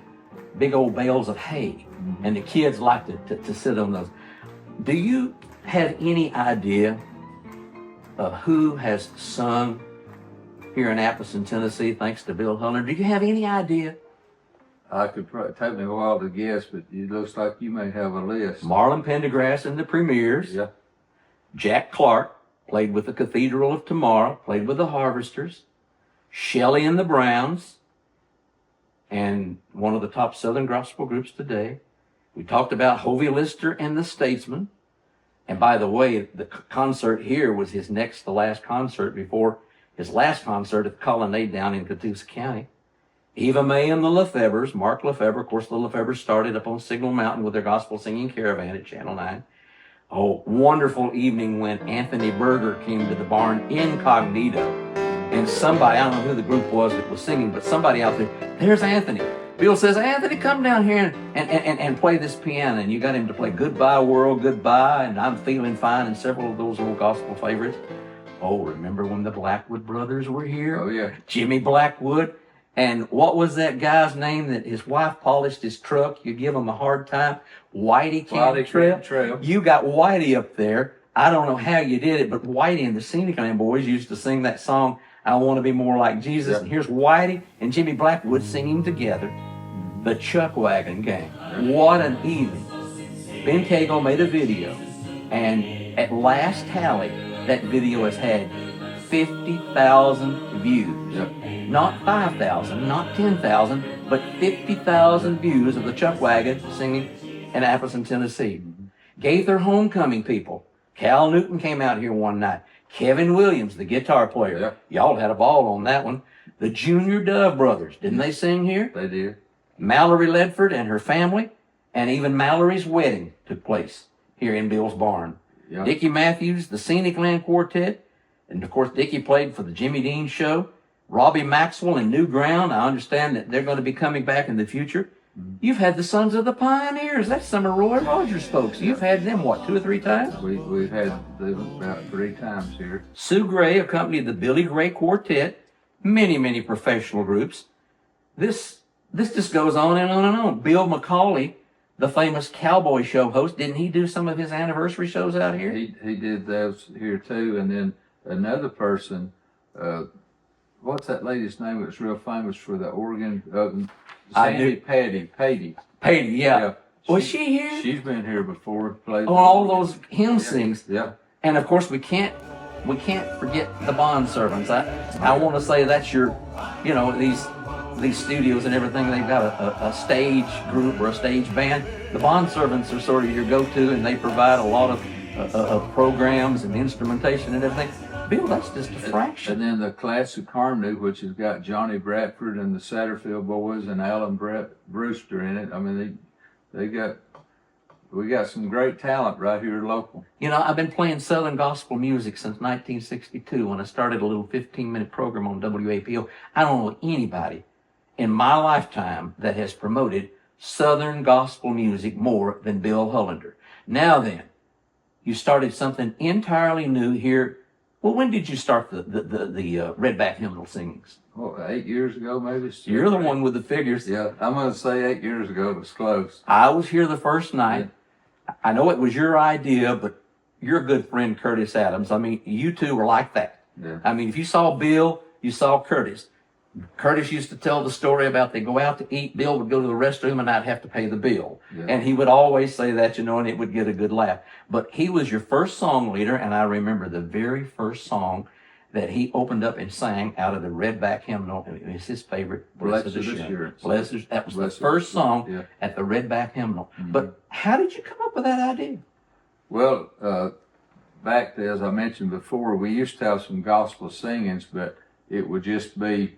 big old bales of hay, and the kids liked to sit on those. Do you have any idea of who has sung here in Apison, Tennessee, thanks to Bill Hullander? Do you have any idea? I could probably take me a while to guess, but it looks like you may have a list. Marlon Pendergrass and the Premiers. Yeah. Jack Clark played with the Cathedral of Tomorrow, played with the Harvesters. Shelley and the Browns, and one of the top Southern gospel groups today. We talked about Hovey Lister and the Statesmen. And by the way, the concert here was his next to last concert before his last concert at the Colonnade down in Catoosa County. Eva Mae and the Lefebvres, Mark Lefebvre. Of course, the Lefebvres started up on Signal Mountain with their gospel singing caravan at Channel 9. Oh, wonderful evening when Anthony Berger came to the barn incognito. And somebody, I don't know who the group was that was singing, but somebody out there, there's Anthony. Bill says, Anthony, come down here and play this piano. And you got him to play Goodbye World, Goodbye, and I'm Feeling Fine, and several of those old gospel favorites. Oh, remember when the Blackwood brothers were here? Oh, yeah. Jimmy Blackwood. And what was that guy's name that his wife polished his truck? You give him a hard time. Whitey Cantrell. You got Whitey up there. I don't know how you did it, but Whitey and the Scenic Land Boys used to sing that song, I Want to Be More Like Jesus. Yep. And here's Whitey and Jimmy Blackwood singing together, The Chuck Wagon Gang. What an evening. Ben Cagle made a video, and at last tally, that video has had 50,000 views. Yep. Not 5,000, not 10,000, but 50,000 views of the Chuck Wagon singing in Apison, Tennessee. Gaither Homecoming people. Cal Newton came out here one night. Kevin Williams, the guitar player. Yep. Y'all had a ball on that one. The Junior Dove brothers, didn't they sing here? They did. Mallory Ledford and her family, and even Mallory's wedding took place here in Bill's barn. Yep. Dickie Matthews, the Scenic Land Quartet, and of course Dickie played for the Jimmy Dean Show. Robbie Maxwell and New Ground, I understand that they're going to be coming back in the future. You've had the Sons of the Pioneers. That's some of Roy Rogers' folks. You've had them, what, 2 or 3 times? We've had them about 3 times here. Sue Gray accompanied the Billy Gray Quartet, many professional groups. This just goes on and on and on. Bill McCauley, the famous cowboy show host, didn't he do some of his anniversary shows out here? He did those here too. And then another person, what's that lady's name that's real famous for the organ? Patty, yeah. Was she here? She's been here before. Played on all those hymn sings. Yeah. And of course we can't forget the bond servants. I want to say that's your, you know, these studios and everything, they've got a stage group or a stage band. The bond servants are sort of your go-to, and they provide a lot of programs and instrumentation and everything. Bill, that's just a fraction. And then the Classic Harmony, which has got Johnny Bradford and the Satterfield Boys and Alan Brewster in it. I mean, we got some great talent right here local. You know, I've been playing Southern gospel music since 1962 when I started a little 15-minute program on WAPO. I don't know anybody in my lifetime that has promoted Southern gospel music more than Bill Hullander. Now then, you started something entirely new here. Well, when did you start the Redback hymnal singings? Oh, 8 years ago, maybe. You're the one with the figures. Yeah, I'm going to say 8 years ago. It was close. I was here the first night. Yeah. I know it was your idea, but your good friend Curtis Adams, I mean, you two were like that. Yeah. I mean, if you saw Bill, you saw Curtis. Curtis used to tell the story about they go out to eat, Bill would go to the restroom and I'd have to pay the bill. Yeah. And he would always say that, and it would get a good laugh. But he was your first song leader, and I remember the very first song that he opened up and sang out of the Redback hymnal, and it was his favorite, Blessed Assurance. That was the first song at the Redback hymnal. Mm-hmm. But how did you come up with that idea? Well, back there, as I mentioned before, we used to have some gospel singings, but it would just be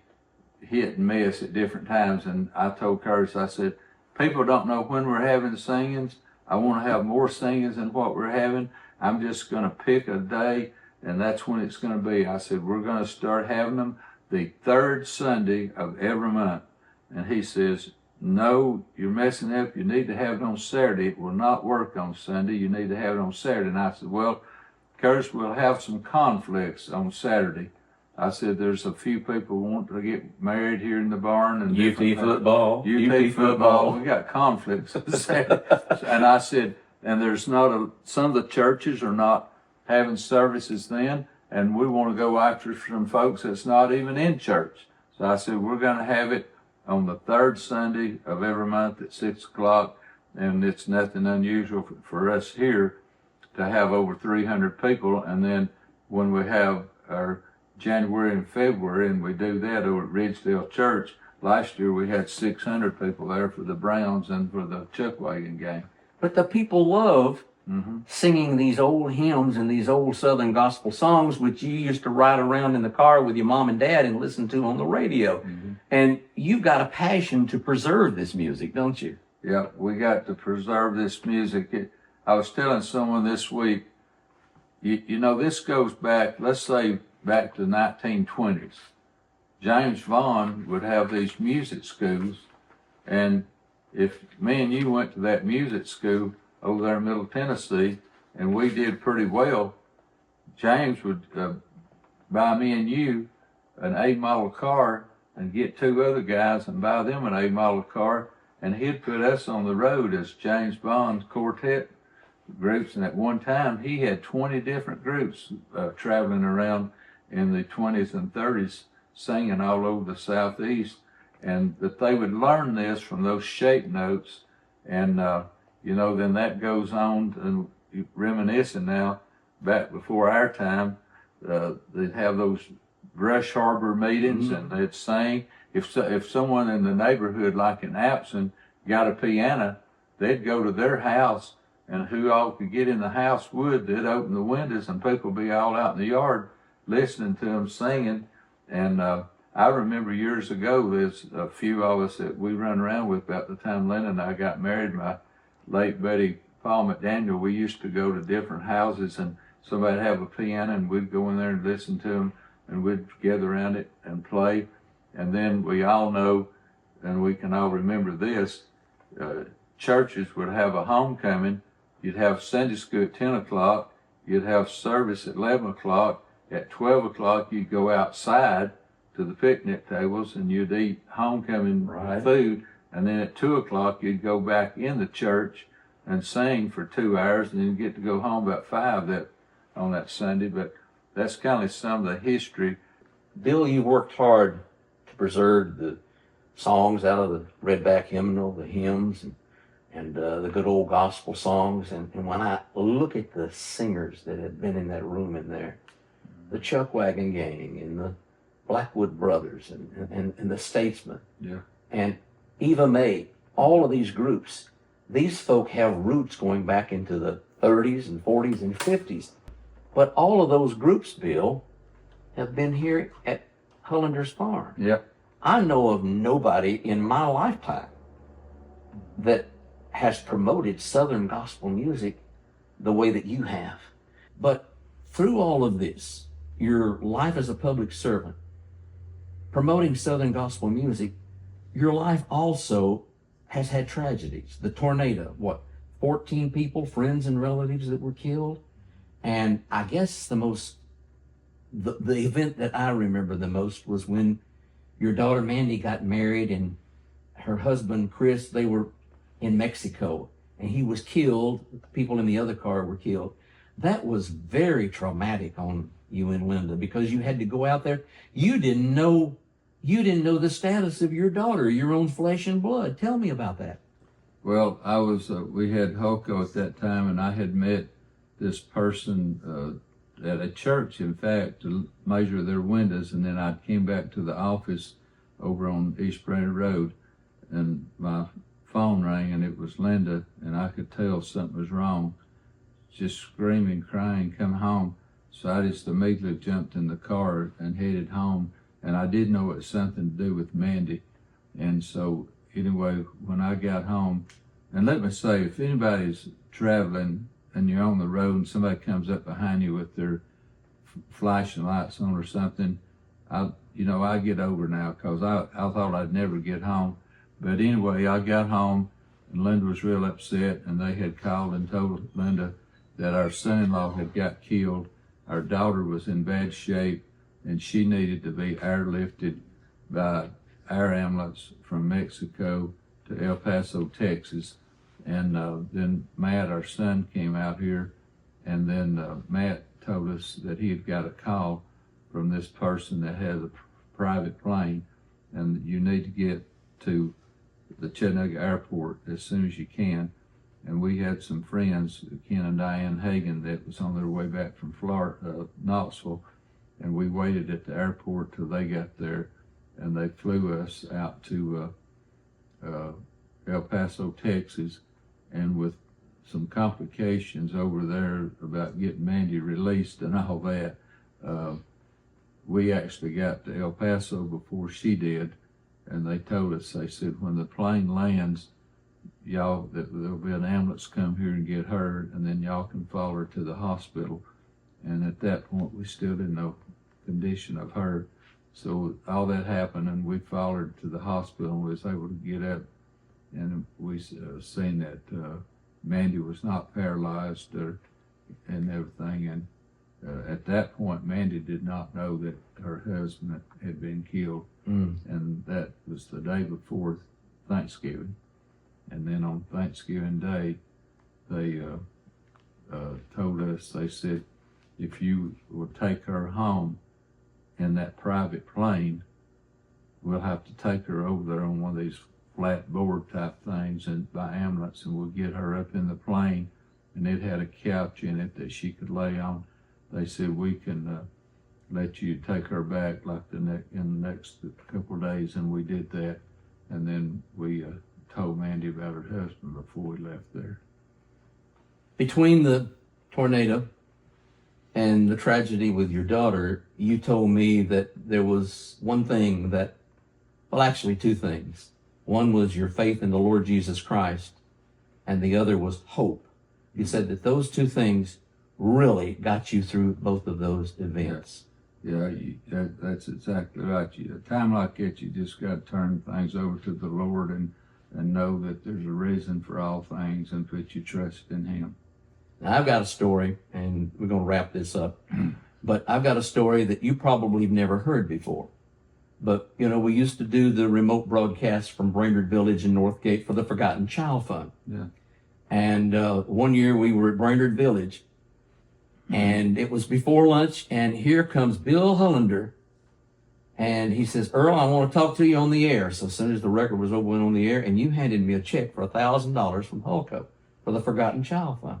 hit and miss at different times. And I told Curtis, I said, people don't know when we're having singings. I want to have more singings than what we're having. I'm just going to pick a day, and that's when it's going to be. I said, we're going to start having them the third Sunday of every month. And he says, no, you're messing up. You need to have it on Saturday. It will not work on Sunday. You need to have it on Saturday. And I said, well, Curtis, we'll have some conflicts on Saturday. I said, there's a few people want to get married here in the barn. And UT football. UT football. We got conflicts. And I said, and there's not some of the churches are not having services then, and we want to go after some folks that's not even in church. So I said, we're going to have it on the third Sunday of every month at 6 o'clock, and it's nothing unusual for us here to have over 300 people. And then when we have our January and February, and we do that over at Ridgedale Church. Last year we had 600 people there for the Browns and for the Chuckwagon game. But the people love singing these old hymns and these old Southern gospel songs, which you used to ride around in the car with your mom and dad and listen to on the radio. Mm-hmm. And you've got a passion to preserve this music, don't you? Yeah, we got to preserve this music. I was telling someone this week, this goes back, let's say, back to the 1920s. James Vaughn would have these music schools, and if me and you went to that music school over there in Middle Tennessee, and we did pretty well, James would buy me and you an A model car and get two other guys and buy them an A model car, and he'd put us on the road as James Vaughn's quartet groups. And at one time, he had 20 different groups traveling around in the 20s and 30s, singing all over the Southeast, and that they would learn this from those shape notes. And, then that goes on, and reminiscing now, back before our time, they'd have those brush harbor meetings, and they'd sing. If someone in the neighborhood, like in Apison, got a piano, they'd go to their house, and who all could get in the house would. They'd open the windows, and people would be all out in the yard listening to them singing. And I remember years ago, there's a few of us that we run around with about the time Linda and I got married. My late buddy Paul McDaniel, we used to go to different houses, and somebody'd have a piano, and we'd go in there and listen to them, and we'd gather around it and play. And then we all know, and we can all remember this, churches would have a homecoming. You'd have Sunday school at 10 o'clock. You'd have service at 11 o'clock. At 12 o'clock, you'd go outside to the picnic tables, and you'd eat homecoming food. And then at 2 o'clock, you'd go back in the church and sing for 2 hours, and then get to go home about 5 on that Sunday. But that's kind of some of the history. Bill, you worked hard to preserve the songs out of the Redback hymnal, the hymns, and the good old gospel songs. And when I look at the singers that had been in that room in there, the Chuckwagon Gang and the Blackwood Brothers and the Statesmen, and Eva Mae, all of these groups, these folk have roots going back into the 30s and 40s and 50s. But all of those groups, Bill, have been here at Hullander's farm. Yeah. I know of nobody in my lifetime that has promoted Southern gospel music the way that you have. But through all of this, your life as a public servant, promoting Southern gospel music, your life also has had tragedies. The tornado, 14 people, friends and relatives that were killed. And I guess the most the event that I remember the most was when your daughter Mandy got married, and her husband Chris, they were in Mexico, and he was killed. People in the other car were killed. That was very traumatic on you and Linda, because you had to go out there. You didn't know the status of your daughter, your own flesh and blood. Tell me about that. Well, we had Holco at that time, and I had met this person at a church, in fact, to measure their windows, and then I came back to the office over on East Brandon Road, and my phone rang, and it was Linda, and I could tell something was wrong. Just screaming, crying, come home. So I just immediately jumped in the car and headed home, and I did know it was something to do with Mandy. And so anyway, when I got home, and let me say, if anybody's traveling and you're on the road and somebody comes up behind you with their flashing lights on or something, I get over now, because I thought I'd never get home. But anyway, I got home, and Linda was real upset, and they had called and told Linda that our son-in-law had got killed. Our daughter was in bad shape, and she needed to be airlifted by our ambulance from Mexico to El Paso, Texas. And then Matt, our son, came out here, and then Matt told us that he had got a call from this person that has a private plane, and you need to get to the Chattanooga airport as soon as you can. And we had some friends, Ken and Diane Hagan, that was on their way back from Knoxville, and we waited at the airport till they got there, and they flew us out to El Paso, Texas. And with some complications over there about getting Mandy released and all that, we actually got to El Paso before she did, and they told us, they said, when the plane lands, y'all, there'll be an ambulance come here and get her, and then y'all can follow her to the hospital. And at that point, we still didn't know the condition of her. So all that happened, and we followed her to the hospital, and we was able to get up, and we seen that Mandy was not paralyzed and everything. And at that point, Mandy did not know that her husband had been killed. And that was the day before Thanksgiving. And then on Thanksgiving Day, they told us, they said, if you will take her home in that private plane, we'll have to take her over there on one of these flat board type things and by ambulance, and we'll get her up in the plane, and it had a couch in it that she could lay on. They said, we can let you take her back like in the next couple of days, and we did that. And then we told Mandy about her husband before we left there. Between the tornado and the tragedy with your daughter, you told me that there was one thing that, well, actually two things. One was your faith in the Lord Jesus Christ, and the other was hope. You said that those two things really got you through both of those events. Yeah, that's exactly right. At a time like that, you just got to turn things over to the Lord and know that there's a reason for all things, and put your trust in Him. Now, I've got a story, and we're going to wrap this up, but I've got a story that you probably have never heard before. But, we used to do the remote broadcast from Brainerd Village in Northgate for the Forgotten Child Fund. Yeah. And one year we were at Brainerd Village, and it was before lunch, and here comes Bill Hullander, and he says, Earl, I want to talk to you on the air. So as soon as the record was over, went on the air, and you handed me a check for $1,000 from Holco for the Forgotten Child Fund.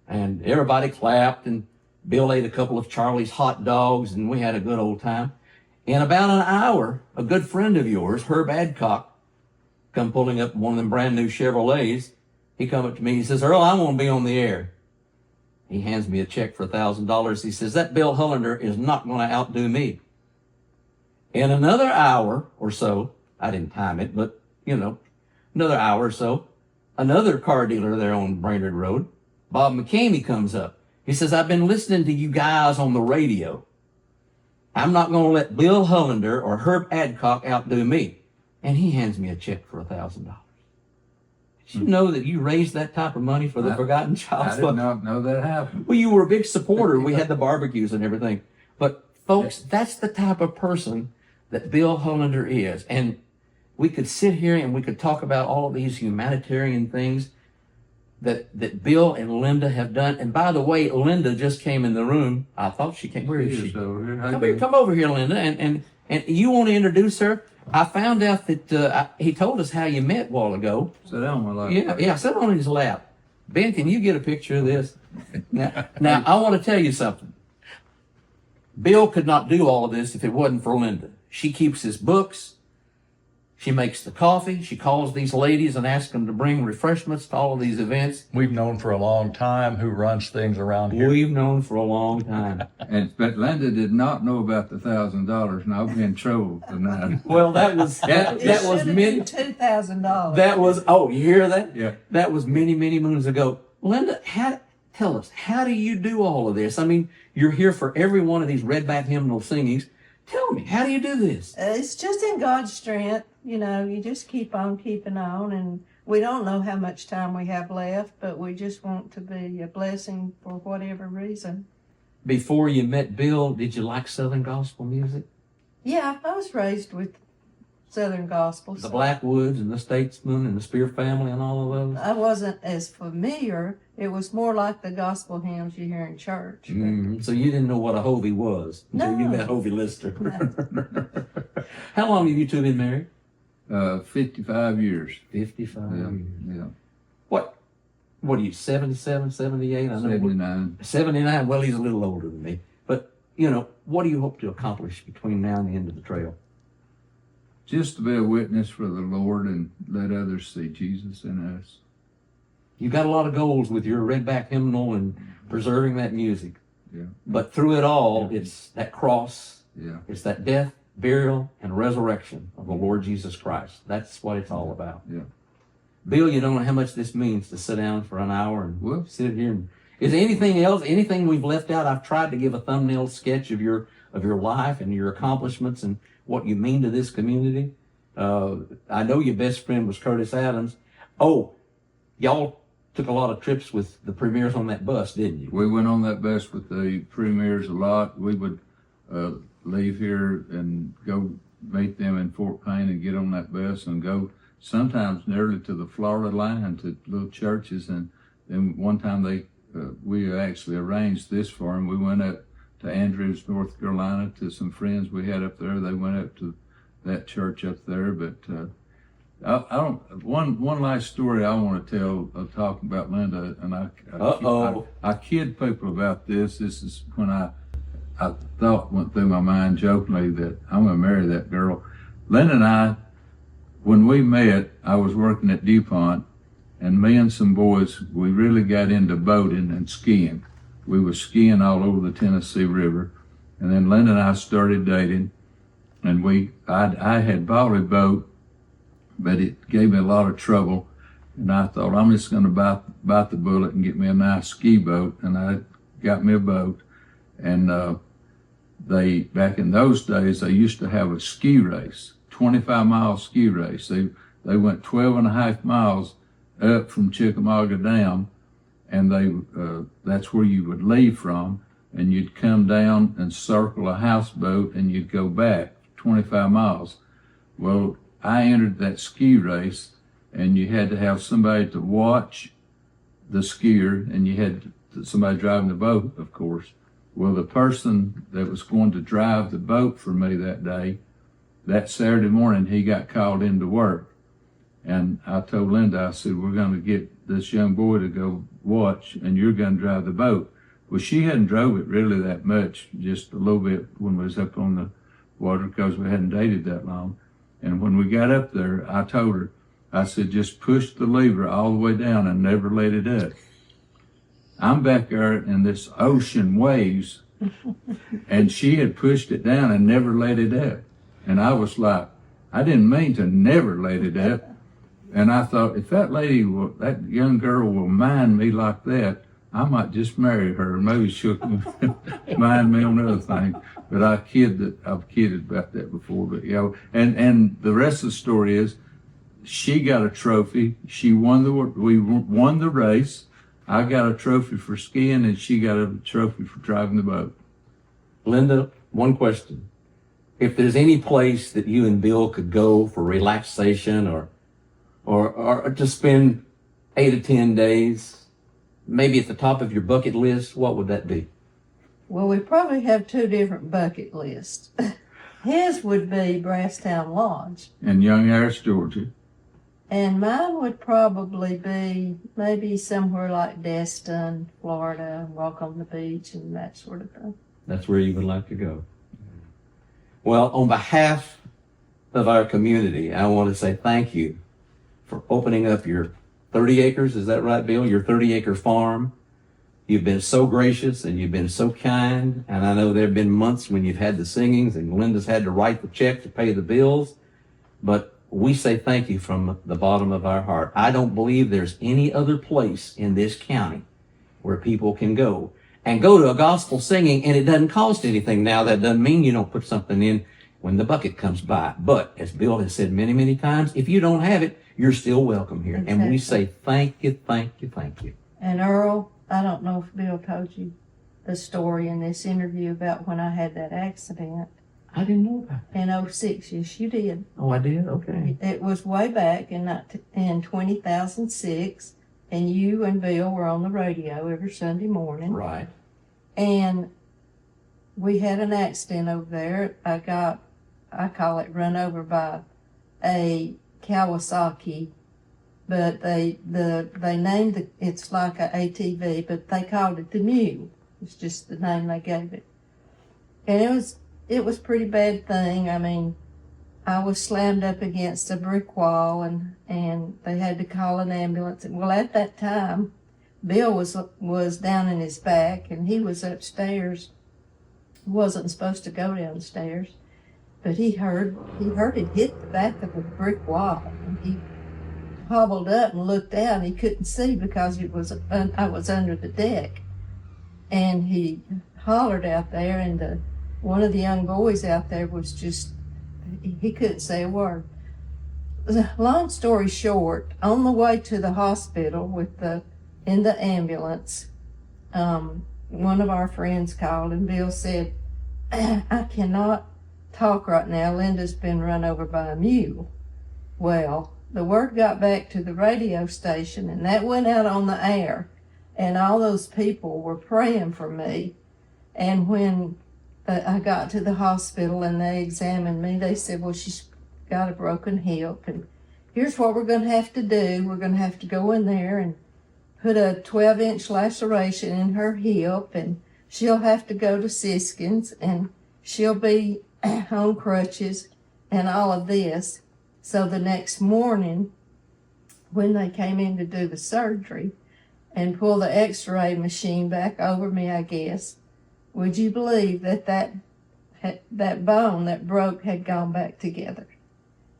And everybody clapped, and Bill ate a couple of Charlie's hot dogs, and we had a good old time. In about an hour, a good friend of yours, Herb Adcock, come pulling up one of them brand new Chevrolets. He come up to me, he says, Earl, I want to be on the air. He hands me a check for $1,000. He says, that Bill Hullander is not going to outdo me. In another hour or so, I didn't time it, but, another hour or so, another car dealer there on Brainerd Road, Bob McCamey, comes up. He says, I've been listening to you guys on the radio. I'm not going to let Bill Hullander or Herb Adcock outdo me. And he hands me a check for $1,000. Did you know that you raised that type of money for the Forgotten Child Fund? I did not know that happened. Well, you were a big supporter. We had the barbecues and everything. But folks, that's the type of person that Bill Hullander is. And we could sit here and we could talk about all of these humanitarian things that Bill and Linda have done. And by the way, Linda just came in the room. I thought she came. Where is she? Come over here, Linda. And you want to introduce her? I found out that he told us how you met a while ago. Sit down, my lap. Yeah, sit on his lap. Ben, can you get a picture of this? Now, I want to tell you something. Bill could not do all of this if it wasn't for Linda. She keeps his books. She makes the coffee. She calls these ladies and asks them to bring refreshments to all of these events. We've known for a long time who runs things around here. We've known for a long time. But Linda did not know about the $1,000, and I'll be in trouble tonight. Well, that was It was should have many. been $2,000. That was you hear that? Yeah. That was many moons ago. Linda, tell us, how do you do all of this? I mean, you're here for every one of these redback hymnal singings. Tell me, how do you do this? It's just in God's strength. You know, you just keep on keeping on, and we don't know how much time we have left, but we just want to be a blessing for whatever reason. Before you met Bill, did you like Southern gospel music? Yeah, I was raised with Southern gospel. The so Blackwoods and the Statesmen and the Spear Family and all of those? I wasn't as familiar. It was more like the gospel hymns you hear in church. So you didn't know what a Hovey was until you No. met Hovey Lister. How long have you two been married? 55 years. 55 years. Yeah. What are you, 77, 78? I know 79. 79. Well, he's a little older than me. But, you know, what do you hope to accomplish between now and the end of the trail? Just to be a witness for the Lord and let others see Jesus in us. You've got a lot of goals with your redback hymnal and preserving that music. Yeah. But through it all, it's that cross. Yeah. It's that death, burial, and resurrection of the Lord Jesus Christ. That's what it's all about. Yeah. Bill, you don't know how much this means to sit down for an hour and Well, sit here. And is there anything else, anything we've left out? I've tried to give a thumbnail sketch of your life and your accomplishments and what you mean to this community. I know your best friend was Curtis Adams. Oh, y'all took a lot of trips with the premiers on that bus, didn't you? we went on that bus with the premiers a lot. We would leave here and go meet them in Fort Payne and get on that bus and go sometimes nearly to the Florida line to little churches. And then one time we actually arranged this for them. We went up to Andrews, North Carolina, to some friends we had up there. They went up to that church up there. But I don't. One last story I want to tell, talking about Linda, and I kid people about this. This is when I thought went through my mind jokingly that I'm going to marry that girl. Linda and I, when we met, I was working at DuPont, and me and some boys, we really got into boating and skiing. We were skiing all over the Tennessee River, and then Linda and I started dating, and I had bought a boat, but it gave me a lot of trouble, and I thought I'm just going to bite the bullet and get me a nice ski boat, and I got me a boat, and back in those days, they used to have a ski race, 25-mile ski race. They went 12 and a half miles up from Chickamauga Dam, and that's where you would leave from, and you'd come down and circle a houseboat, and you'd go back 25 miles. Well, I entered that ski race, and you had to have somebody to watch the skier, and you had somebody driving the boat, of course. Well, the person that was going to drive the boat for me that day, that Saturday morning, he got called into work. And I told Linda, I said, we're going to get this young boy to go watch, and you're going to drive the boat. Well, she hadn't drove it really that much, just a little bit when we was up on the water, because we hadn't dated that long. And when we got up there, I told her, I said, just push the lever all the way down and never let it up. I'm back there in this ocean waves, and she had pushed it down and never let it up. And I was like, I didn't mean to never let it up. And I thought, if that that young girl will mind me like that, I might just marry her. Maybe she'll mind me on other things. But I've kidded about that before. But and the rest of the story is, she got a trophy. We won the race. I got a trophy for skiing, and she got a trophy for driving the boat. Linda, one question. If there's any place that you and Bill could go for relaxation or to spend 8 to 10 days, maybe at the top of your bucket list, what would that be? Well, we probably have two different bucket lists. His would be Brasstown Lodge, In Young Harris, Georgia. and mine would probably be maybe somewhere like Destin, Florida, walk on the beach and that sort of thing. That's where you would like to go. Well, on behalf of our community, I want to say thank you for opening up your 30 acres. Is that right, Bill? Your 30-acre farm. You've been so gracious and you've been so kind. And I know there have been months when you've had the singings and Linda's had to write the check to pay the bills. But we say thank you from the bottom of our heart. I don't believe there's any other place in this county where people can go and go to a gospel singing and it doesn't cost anything. Now, that doesn't mean you don't put something in when the bucket comes by. But as Bill has said many, many times, if you don't have it, you're still welcome here. Exactly. And we say thank you, thank you, thank you. And Earl, I don't know if Bill told you the story in this interview about when I had that accident I didn't know about that. in 06. Yes, you did. Oh, I did? Okay. It was way back in 2006, and you and Bill were on the radio every Sunday morning. Right. And we had an accident over there. I call it run over by a Kawasaki, but they named it, it's like a ATV, but they called it the Mule. It's just the name they gave it. And it was a pretty bad thing. I mean, I was slammed up against a brick wall and they had to call an ambulance. Well, at that time, Bill was down in his back and he was upstairs. He wasn't supposed to go downstairs, but he heard it hit the back of a brick wall, and he hobbled up and looked out. He couldn't see because I was under the deck, and he hollered out there, and one of the young boys out there was just, he couldn't say a word. Long story short, on the way to the hospital in the ambulance, one of our friends called and Bill said, I cannot talk right now. Linda's been run over by a mule. Well, the word got back to the radio station and that went out on the air, and all those people were praying for me. And when I got to the hospital and they examined me, they said, well, she's got a broken hip, and here's what we're going to have to do. We're going to have to go in there and put a 12-inch laceration in her hip, and she'll have to go to Siskins, and she'll be on crutches and all of this. So the next morning, when they came in to do the surgery and pull the x-ray machine back over me, I guess, would you believe that bone that broke had gone back together?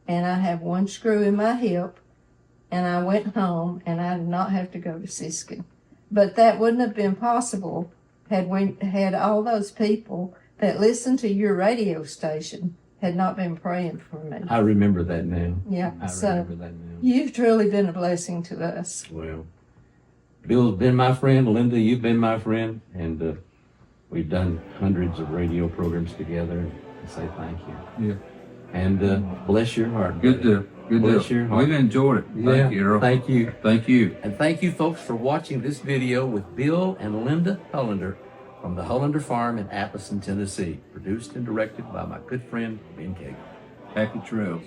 And I have one screw in my hip, and I went home, and I did not have to go to Siskin. But that wouldn't have been possible had we had all those people that listened to your radio station had not been praying for me. I remember that now. Yeah, I so remember that now. you've truly been a blessing to us. Well, Bill's been my friend. Linda, you've been my friend. And we've done hundreds of radio programs together. I say thank you. Yeah. And bless your heart. Good brother. deal. Good Bless deal. your heart. We've enjoyed it. Thank you, Earl. Thank you. Thank you. And thank you, folks, for watching this video with Bill and Linda Hullander from the Hullander Farm in Apison, Tennessee. Produced and directed by my good friend, Ben Cagle. Happy trails.